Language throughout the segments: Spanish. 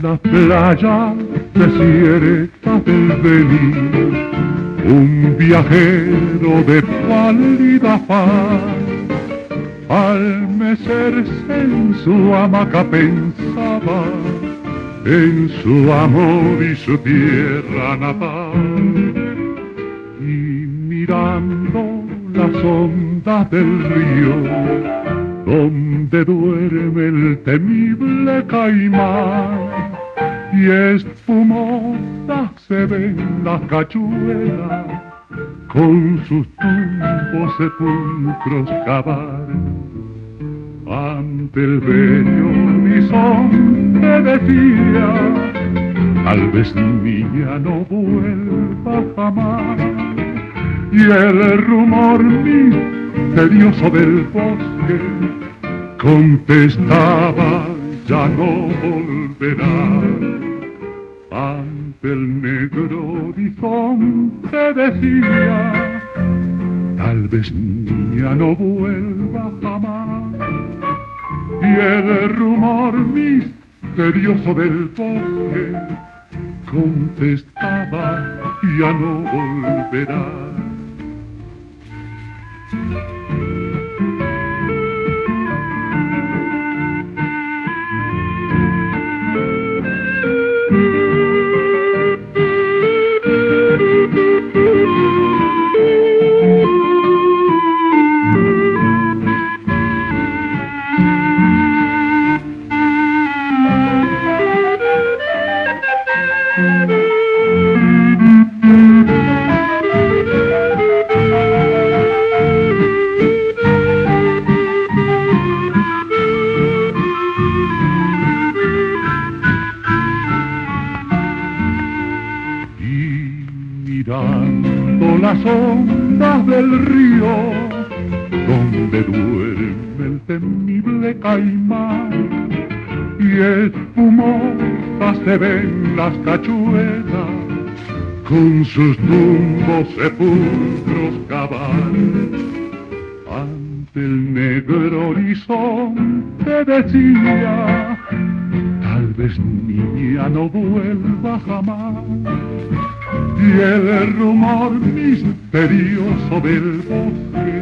la playa desierta del venir, un viajero de pálida faz, al mecerse en su hamaca pensaba en su amor y su tierra natal, y mirando las ondas del río donde duerme el temible caimán, y espumosas se ven las cachuelas con sus tumbos sepulcros cavar. Ante el bello horizonte decía, tal vez niña no vuelva jamás, y el rumor misterioso del bosque contestaba, ya no volverá. Ante el negro horizonte decía, tal vez niña no vuelva jamás, y el rumor misterioso del bosque contestaba, ya no volverá. Mirando las ondas del río donde duerme el temible caimán, y espumosas se ven las cachuelas con sus tumbos sepulcros cavar. Ante el negro horizonte decía, tal vez niña no vuelva jamás, y el rumor misterioso del bosque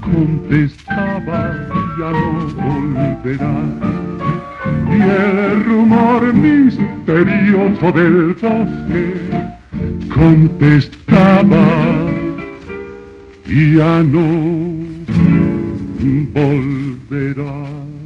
contestaba, ya no volverá. Y el rumor misterioso del bosque contestaba, ya no volverá.